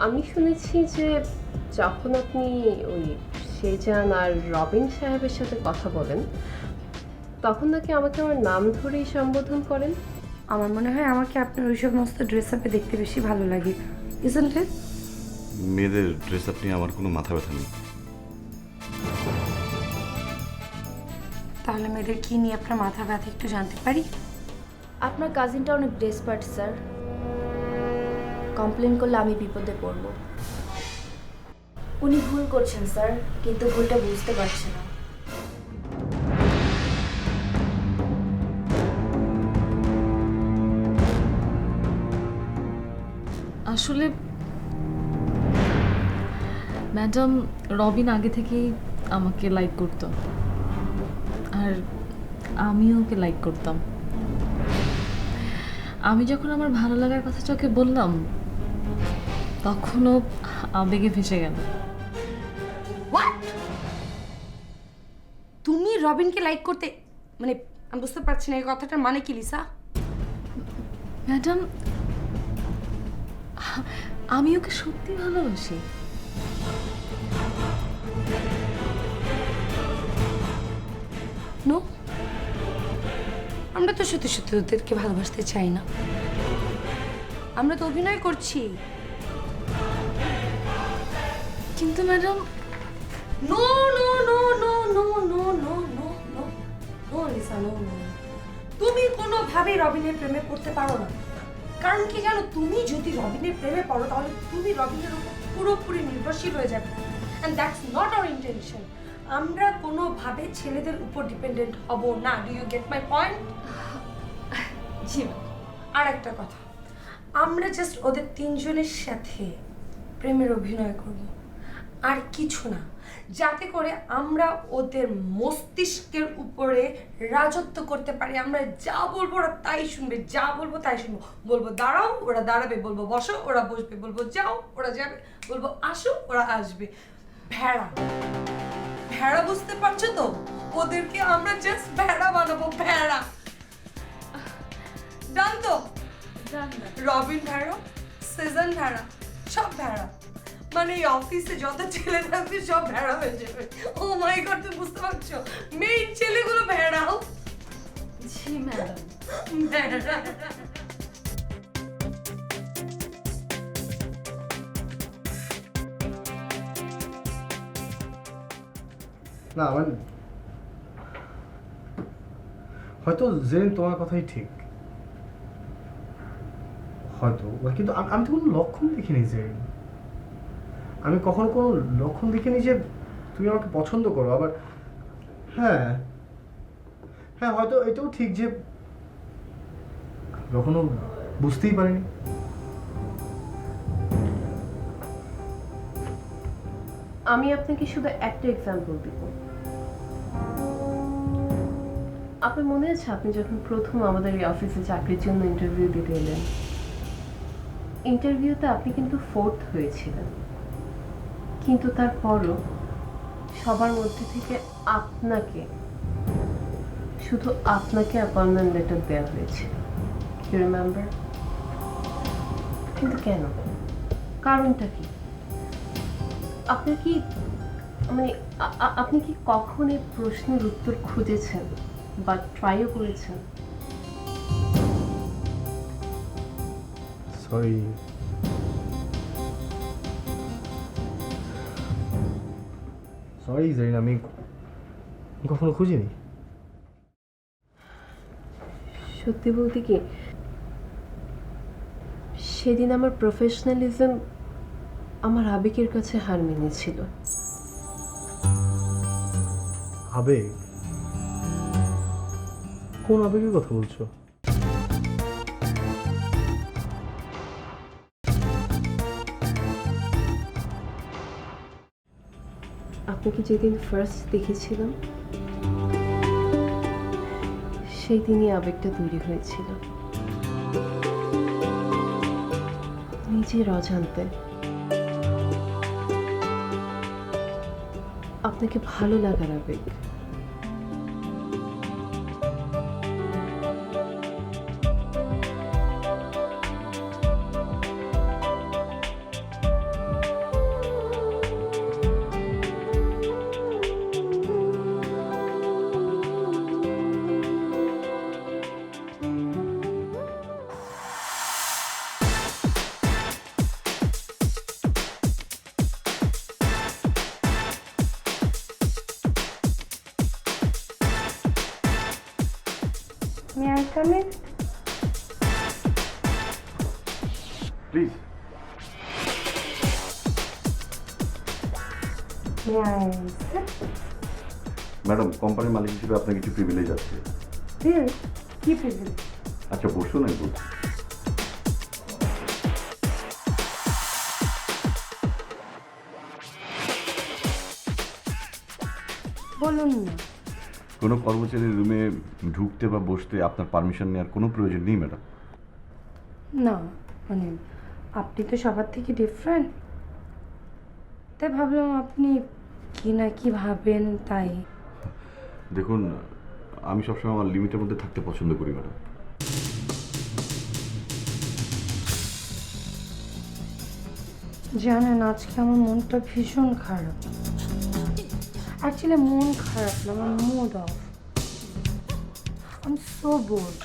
আমি শুনেছি যে যখন আপনি ওই সেজান আর রবিন সাহেবের সাথে কথা বলেন তখন নাকি আমাকে আমার নাম ধরেই সম্বোধন করেন। আমার মনে হয় আমাকে আপনার ওই সমস্ত ড্রেস আপে দেখতে বেশি ভালো লাগে, ইজন্ট ইট? মেয়েদের ড্রেস আপ নিয়ে আমার কোনো মাথা ব্যথা নেই। তাহলে মেয়েদের কি নিয়ে আপনার মাথা ব্যথা একটু জানতে পারি? আপনার কাজিনটা অনেক ডেসপার্ট স্যার। কমপ্লেন করলে আমি বিপদে পড়ব। উনি ভুল করছেন স্যার, কিন্তু ভুলটা বুঝতে পারছে না। আসলে ম্যাডাম, রবিন আগে থেকেই আমাকে লাইক করতো আর আমিও ওকে লাইক করতাম। আমি যখন আমার ভালো লাগার কথাটা ওকে বললাম তখনও আবেগে ভেসে গেল। তুমি রবিনকে লাইক করতে, মানে আমি বুঝতে পারছি না এই কথাটার মানে কি লিসা? ম্যাডাম, আমি ওকে সত্যি ভালোবাসি। নো, আমরা তো সত্যি সত্যি ওদেরকে ভালোবাসতে চাই না, আমরা তো অভিনয় করছি। কিন্তু madam, no no no no no no no no no no Lisa, no no. তুমি কোনোভাবেই রবিনের প্রেমে পড়তে পারো না। কারণ কি জানো, তুমি যদি রবিনের প্রেমে পড়ো তাহলে তুমি রবিনের উপর পুরোপুরি নির্ভরশীল হয়ে যাবে, and that's not our intention. আমরা কোনোভাবে ছেলেদের উপর ডিপেন্ডেন্ট হব না। Do you get my point? জি আর একটা কথা, আমরা জাস্ট ওদের তিনজনের সাথে প্রেমের অভিনয় করব, আর কিছু না, যাতে করে আমরা ওদের মস্তিষ্কের উপরে রাজত্ব করতে পারি। আমরা যা বলবো ওরা তাই শুনবে, যা বলবো তাই শুনবো। বলবো দাঁড়াও, ওরা দাঁড়াবে। বলবো বসো, ওরা বসবে। বলবো যাও, ওরা যাবে। বলবো আসো, ওরা আসবে। ভেড়া, ভেড়া বুঝতে পারছো তো? ওদেরকে আমরা জাস্ট ভেড়া বানাবো, ভেড়া। ডান তো? রবিন ভেড়া, সেজন ভেড়া, সব ভেড়া। মানে এই অফিসে যত ছেলে থাকবে সব ভেড়া হয়ে যাবে। ও মাই গড, তুমি বুঝতে পারছো? মেইন ছেলেগুলো ভেড়াও। জি ম্যাডাম। ভেড়া। না মানে হয়তো জেরিন তোমার কথাই ঠিক, হয়তো, কিন্তু আমি তো কোনো লক্ষণ দেখিনি জেরিন। আমি কখনো কোনো লক্ষণ দেখিনি যে তুমি আমাকে পছন্দ করো। আবার হ্যাঁ হ্যাঁ, হয়তো এটাও ঠিক যে কখনো বুঝতেই পারিনি। আমি আপনাকে শুধু একটা এক্সাম্পল দিব। আপনার মনে আছে আপনি যখন প্রথম আমাদের এই অফিসে চাকরির জন্য ইন্টারভিউ দিতে এলেন, ইন্টারভিউতে আপনি কিন্তু 4th হয়েছিলেন, কিন্তু তারপরও সবার মধ্যে থেকে আপনাকে, শুধু আপনাকে অ্যাপয়েন্টমেন্ট লেটার দেওয়া হয়েছিল। You remember? কিন্তু কেন? কারণটা কি? আপনার কি মানে আপনি কি কখন এই প্রশ্নের উত্তর খুঁজেছেন বা ট্রাইও করেছেন? সরি, সরি জেরিন, আমি কখনো খুঁজিনি। সত্যি বলতে কি, সেদিন আমার প্রফেশনালিজম আমার আবেগের কাছে হার মেনেছিল। আবেগ? কোন আবেগের কথা বলছো? আপনাকে যেদিন ফার্স্ট দেখেছিলাম সেই দিনই আবেগটা তৈরি হয়েছিল, নিজের অজান্তে। আপনাকে ভালো লাগার আবেগ। কামে? প্লিজ। ম্যাডাম, কোম্পানির মালিক হিসেবে আপনার কিছু প্রিভিলেজ আছে। কি প্রিভিলেজ? আচ্ছা বসুন, আমি বলছি। বলুন না। কোনো কর্মচারীর রুমে ঢুকতে বা বসতে আপনার পারমিশন নেওয়ার কোনো প্রয়োজন নেই ম্যাডাম। না মানে আপনি তো সবার থেকে ডিফারেন্ট, তাই ভাবলাম আপনি কি না কি ভাবেন তাই। দেখুন, আমি সবসময় আমার লিমিটের মধ্যে থাকতে পছন্দ করি ম্যাডাম। জানেন আজকে আমার মনটা ভীষণ খারাপ। অ্যাকচুয়ালি মন খারাপ না, আমার mood off. I am so bored.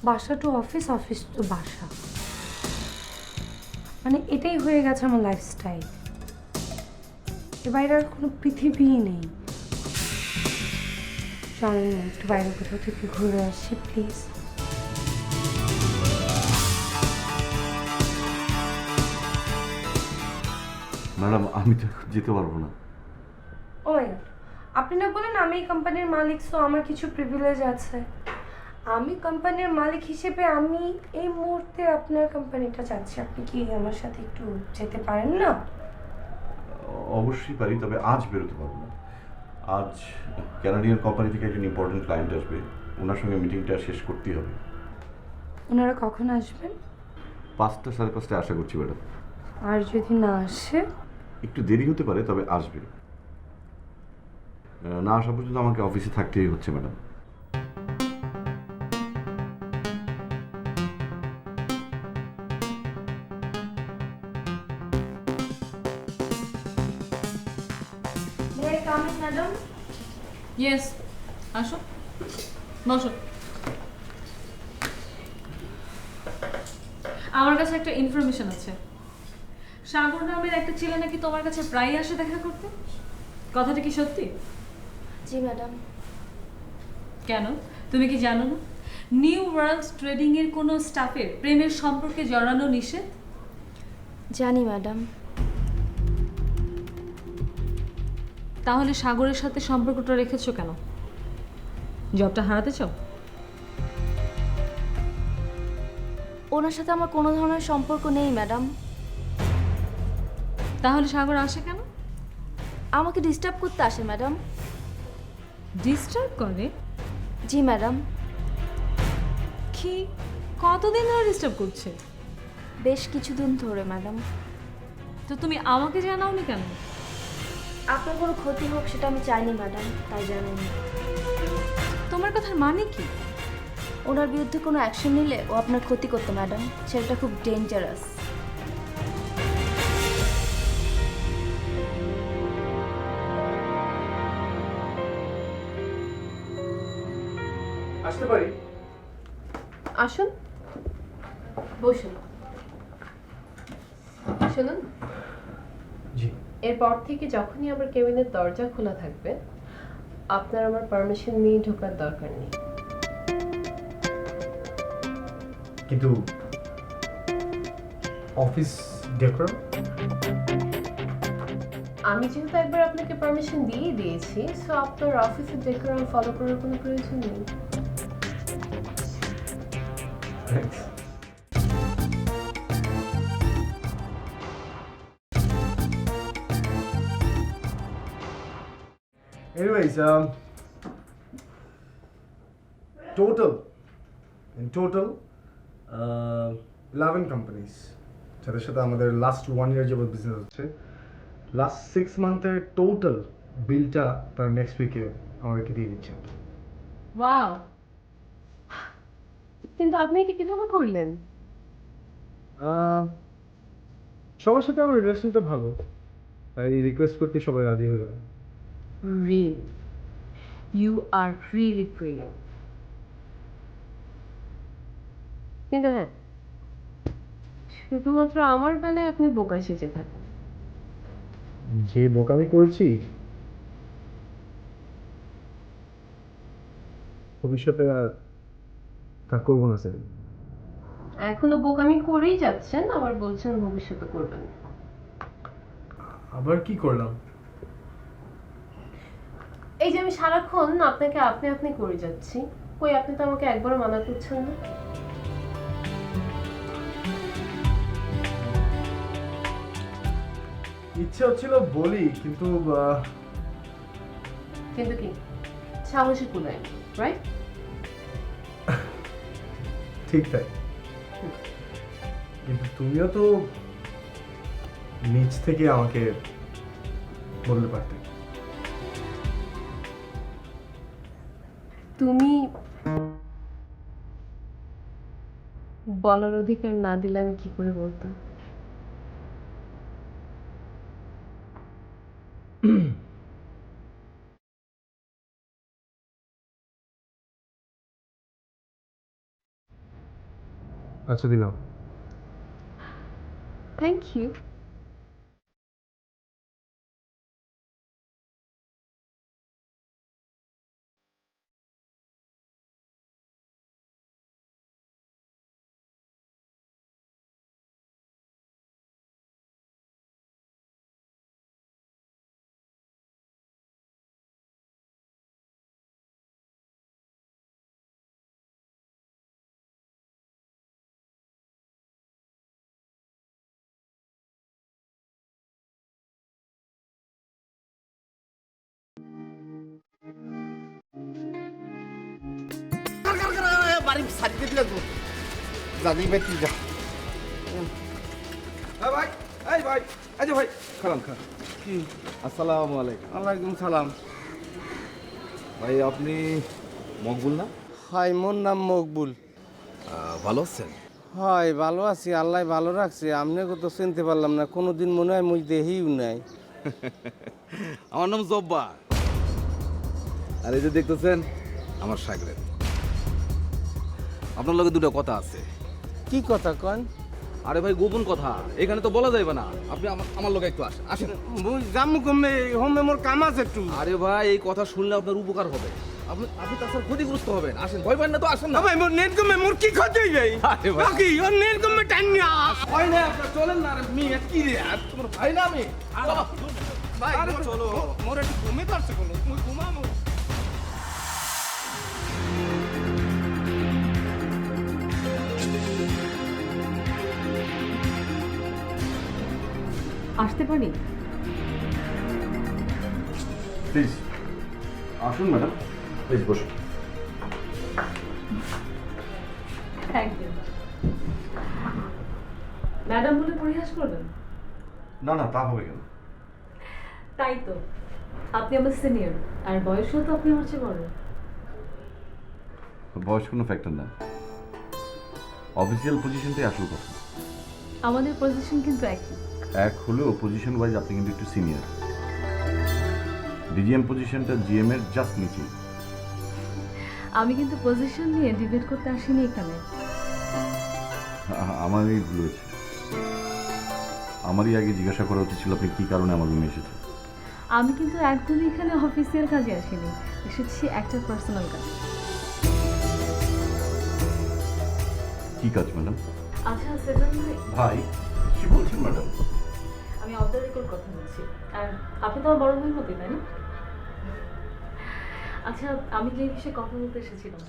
বাসা টু অফিস, অফিস টু বাসা, মানে এটাই হয়ে গেছে আমার লাইফস্টাইল। এর বাইরে আর কোনো পৃথিবীই নেই। চলেন না একটু বাইরে কোথাও থেকে ঘুরে আসি প্লিজ। ম্যাডাম, আমি তো এখন যেতে পারবো না। ও মাই গড, আপনি না বলেন আমি এই কোম্পানির মালিক, সো আমার কিছু প্রিভিলেজ আছে। আমি কোম্পানির মালিক হিসেবে আমি এই মুহূর্তে আপনার কোম্পানিটা চাচ্ছি। আপনি কি আমার সাথে একটু যেতে পারেন না? অবশ্যই পারি, তবে আজ বেরোতে পারবো না। আজ ক্যানাডিয়ান কোম্পানি থেকে একজন ইম্পর্টেন্ট ক্লায়েন্ট আসবে, ওনার সঙ্গে মিটিংটা শেষ করতেই হবে। ওনারা কখন আসবেন? 5টা, 5:30 আশা করছি ম্যাডাম। আর যদি না আসে? একটু দেরি হতে পারে, তবে আসবে। না আসা পর্যন্ত আমাকে অফিসে থাকতেই হচ্ছে ম্যাডাম। ম্যাডাম, ইয়েস, আসো, বসো। আমার কাছে একটা ইনফরমেশন আছে। সাগর নামের একটা ছেলে নাকি তোমার কাছে প্রায়ই আসে দেখা করতে। কথাটা কি সত্যি? জি ম্যাডাম। কেন, তুমি কি জানো না নিউ ওয়ার্ল্ড ট্রেডিং এর কোনো স্টাফের প্রেমের সম্পর্কে জড়ানো নিষেধ? জানি ম্যাডাম। তাহলে সাগরের সাথে সম্পর্কটা রেখেছো কেন? জবটা হারাতে চাও? ওনার সাথে আমার কোনো ধরনের সম্পর্ক নেই ম্যাডাম। তাহলে সাগর আসে কেন? আমাকে ডিস্টার্ব করতে আসে ম্যাডাম। ডিস্টার্ব করে? জি ম্যাডাম। কি, কতদিন ধরে ডিস্টার্ব করছে? বেশ কিছুদিন ধরে ম্যাডাম। তো তুমি আমাকে জানাওনি কেন? আপনার কোনো ক্ষতি হোক সেটা আমি চাইনি ম্যাডাম, তাই জানাইনি। তোমার কথার মানে কি? ওনার বিরুদ্ধে কোনো অ্যাকশন নিলে ও আপনার ক্ষতি করতো ম্যাডাম, সেটা খুব ডেঞ্জারাস। আসতে পারি? আসুন, বসুন। শুনুন, জি। এরপর থেকে যখনই আমার কেবিনের দরজা খোলা থাকবে, আপনার আমার পারমিশন নিয়ে ঢোকার দরকার নেই। কিন্তু অফিস ডেকোরাম? আমি যেহেতু একবার আপনাকে পারমিশন দিয়ে দিয়েছি, সো আপনার অফিসের ডেকোরাম ফলো করার কোনো প্রয়োজন নেই। Thanks. Anyways, in total, 11 companies, যাদের সাথে আমাদের লাস্ট 1 year যাবত বিজনেস হচ্ছে। লাস্ট 6 মান্থের টোটাল বিলটা তার নেক্সট উইকে আমাদেরকে দিয়ে দিচ্ছে। ওয়াও, কিন্তু আপনি এটা কিভাবে করলেন? সবার সাথে আমার রিলেশনটা ভালো, তাই রিকোয়েস্ট করতে সবাই রাজি হয়ে গেল। Really, you are really great. কিন্তু হ্যাঁ, শুধুমাত্র আমার বেলায় আপনি বোকা সেজে থাকেন। যে বোকামি করেছি ভবিষ্যতে আর তা করবো না স্যার। এখনো বোকামি করেই যাচ্ছেন, আবার বলছেন ভবিষ্যতে করবেন। আবার কি করলাম? এই যে আমি সারাক্ষণ আপনাকে আপনি আপনি করে যাচ্ছি, কই আপনি তো আমাকে একবারও মানা করছেন না। ইচ্ছে হচ্ছিল বলি, কিন্তু কিন্তু কি সাহসী কুলায়, রাইট? ঠিক তাই। কিন্তু তুমিও তো নিজ থেকে আমাকে বলতে পারতে। তুমি বলার অধিকার না দিলে আমি কি করে বলতাম? আচ্ছা দিলাম। Thank you. বাড়ি সারিতে দিলে তো জানি ভাই তুই যা। ভাই এই ভাই এই যে ভাই খালাম খা কি আসসালামু আলাইকুম। ওয়ালাইকুম সালাম। ভাই আপনি মকবুল না? হাই মোর নাম মকবুল। ভালো আছেন? হয় ভালো আছি, আল্লাহ ভালো রাখছে। আপনাকে তো চিনতে পারলাম না, কোনোদিন মনে হয় মুই দেখিও নাই। আমার নাম জব্বার। আর এই যে দেখতেছেন আমার সাগরেদ। আপনার লগে দুটো কথা আছে। কি কথা কন? আরে ভাই গোপন কথা, এখানে তো বলা যাবে না। আপনি আমার লগে একটু আসেন। আসেন। মুই জামু কমে হোমে মোর কাম আছে একটু। আরে ভাই এই কথা শুনলে আপনার উপকার হবে। আপনি তাছাড়া ক্ষতিগ্রস্ত হবেন। আসেন, ভয় পান না তো, আসেন না। ভাই মোর নেট কমে মোর কি ক্ষতি হই ভাই? আরে ভাই। বাকি ওর নেট কমে টান্না। হয় না আপনার, চলেন না। আরে মেয়ে কি রে, আর তোমার ভাই না আমি। চলো। ভাই আরে চলো। মোর একটু ঘুমে পারছে কোন মুই ঘুমামু। আসতে পারি? প্লিজ আসুন ম্যাডাম, প্লিজ বসুন। Thank you. ম্যাডাম বলে পরিহাস করবেন? না না, তা হবে কেন? তাই তো, আপনি আমার সিনিয়র, আর বয়সও তো আপনি আমার চেয়ে বড়। বয়স কোনো ফ্যাক্টর না, অফিসিয়াল পজিশনটাই আসল কথা। আমাদের পজিশন কিন্তু একই। এক হলেও পজিশন ওয়াইজ আপনি কিন্তু একটু সিনিয়র। ডিজিএম পজিশনটা জিএম এর জাস্ট নিচে। আমি কিন্তু পজিশন নিয়ে ডিবেট করতে আসিনি এখানে। আমারই ভুল হয়েছে। আমারই আগে জিজ্ঞাসা করা উচিত ছিল আপনি কী কারণে আমার রুমে এসেছেন। আমি কিন্তু একদমই এখানে অফিসিয়াল কাজে আসিনি, এসেছি একটা পার্সোনাল কাজে। কী কাজ ম্যাডাম? আচ্ছা সেজন ভাই, ভাই কি বলছেন ম্যাডাম? আমি অফ দ্য রেকর্ড কথা বলছি, আর আপনি তো আমার বড় ভাই হতে, তাই না? আচ্ছা, আমি যে বিষয়ে কথা বলতে এসেছিলাম,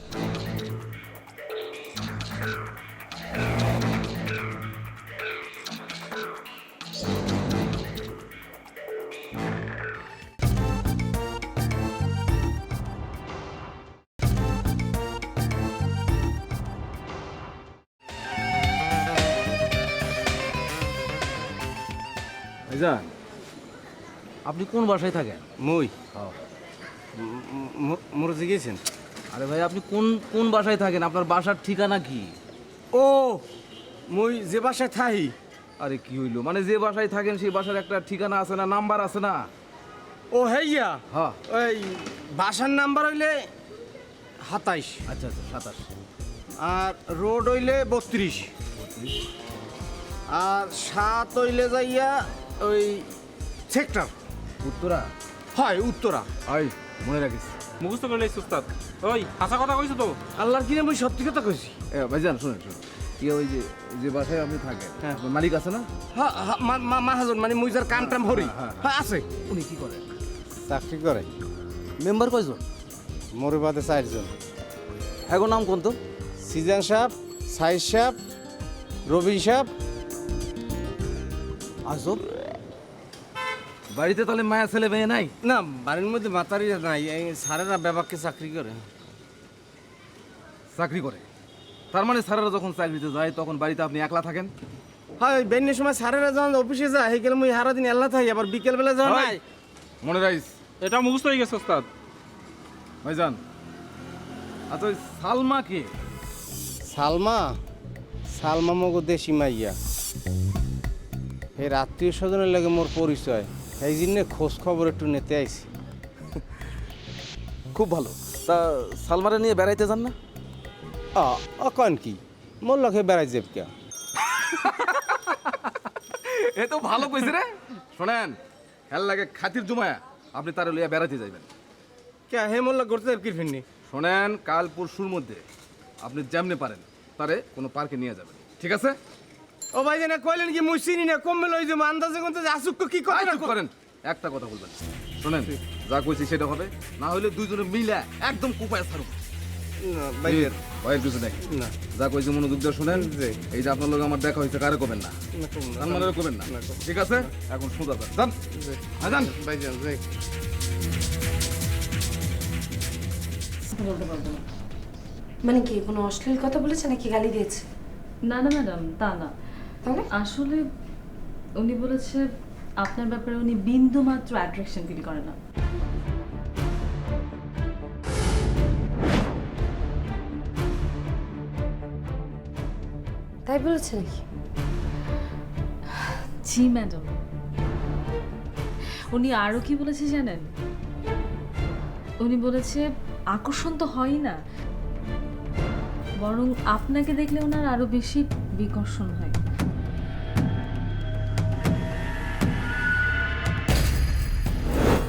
ভাইজান আপনি কোন বাসায় থাকেন? মুই মোর জিগেছেন? আরে ভাই আপনি কোন কোন বাসায় থাকেন? আপনার বাসার ঠিকানা কি? ও মুই যে বাসায় থাই। আরে কি হইলো, মানে যে বাসায় থাকেন সেই বাসার একটা ঠিকানা আছে না, নাম্বার আছে না? ও হেইয়া হ্যাঁ। ওই বাসার নাম্বার হইলে 27, আচ্ছা আচ্ছা 27। আর রোড হইলে 32, আর 7 হইলে যাইয়া ওই সেক্টর উত্তরা। হয় উত্তরা। আই মনে রাখিস। মুখস্থ করে লাইছ উস্তাদ। ওই হাসা কথা কইছো তো? আল্লাহর কিনে মুই সত্যি কথা কইছি। ভাইজান শুনেন শুনুন, ইয়ে ওই যে যে বাসায় আপনি থাকেন, হ্যাঁ। আপনার মালিক আছে না? হ্যাঁ মাহাজন মানে মুই যার কাম টাম হরি। হ্যাঁ আছে। উনি কি করেন? চাকরি করে। মেম্বার কয়জন? মোরে বাদে 4 জন। হ্যাঁ নাম কোন তো? সিজান সাহেব, সাইদ সাহেব, রবিন সাহেব। আজব। বাড়িতে তাহলে মায়া ছেলে মেয়ে নাই? না বাড়ির মধ্যে মাতারি নাই, এই স্যারেরা ব্যাপারকে চাকরি করে। চাকরি করে? তার মানে স্যারেরা যখন চাকরিতে যায় তখন বাড়িতে আপনি একলা থাকেন? হ্যাঁ ওই বেন্যের সময় স্যারেরা যখন অফিসে যায় সেই গেলে মুই সারাদিন এল্লা থাকি, আবার বিকেলবেলা যাওয়া নাই। মনে রাইস এটা মুখস্থ হয়ে গেছে উস্তাদ। ভাইজান। আচ্ছা ওই সালমা কে? সালমা মগো দেশি মাইয়া। এর আত্মীয় স্বজনের লাগে মোর পরিচয়, এই জন্য খোঁজ খবর একটু নিতে আইছি। খুব ভালো। তা সালমারে নিয়ে বেড়াইতে যান না? অকন কি মোর লগে বেড়াই যাব কে? এ তো ভালো কইছে রে। শোনেন, হেল লাগে খাতির জমায়া আপনি তারে লইয়া বেড়াইতে যাইবেন। কে হে মোর লগে করতে কি ফিরনি? শোনেন, কাল পরশুর মধ্যে আপনি যেমনে পারেন তারে কোনো পার্কে নিয়ে যাবেন, ঠিক আছে? ও ভাই জানা কইলেন কি মুই চিনি না, কমবে লই যে আন্দাজে কোনতে আসুক কি আই করে চুপ করেন, একটা কথা বলবেন। শোনেন, যা কইছি সেটা হবে, না হলে দুইজনে মিলে একদম কুপায় ছাড়ব। ভাইয়ের ভয়ের কিছু নেই। না যা কইছি মনোযোগ দিয়ে শোনেন। এই যে আপনার লোক আমার দেখা হয়েছে, কারে করবেন না, সালমানের করবেন না, ঠিক আছে? এখন সোজা যান, যান ভাইজান যাই। বলতে পারবো না। মানে কি কোনো অশ্লীল কথা বলেছে নাকি গালি দিয়েছে? না না ম্যাডাম, তা না। তাহলে আসলে উনি বলেছে আপনার ব্যাপারে উনি বিন্দু মাত্র অ্যাট্রাকশন ফিল করে না। তাই বলেছে নাকি? জি ম্যাডাম। উনি আরো কি বলেছে জানেন? উনি বলেছে আকর্ষণ তো হয় না, বরং আপনাকে দেখলে ওনার আরো বেশি বিকর্ষণ হয়।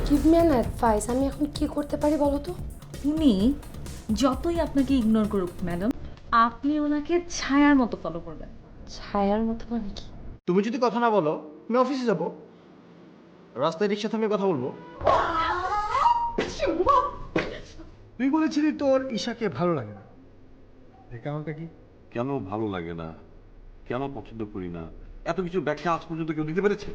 গিভ মি অ্যান অ্যাডভাইস, আমি এখন কি করতে পারি বলো তো? উনি যতই আপনাকে ইগনোর করুক ম্যাডাম, আপনি ওনাকে ছায়ার মতো ফলো করবেন। ছায়ার মতো মানে কি? তুমি যদি কথা না বলো আমি অফিসে যাব, রাস্তায় রিক্সা থামিয়ে কথা বলবো। তুই বলেছিলি তোর ঈশাকে ভালো লাগে না, এই কারণটা কি? কেন ভালো লাগে না, কেন পছন্দ করি না, এত কিছু ব্যাখ্যা আজ পর্যন্ত কেউ দিতে পেরেছে?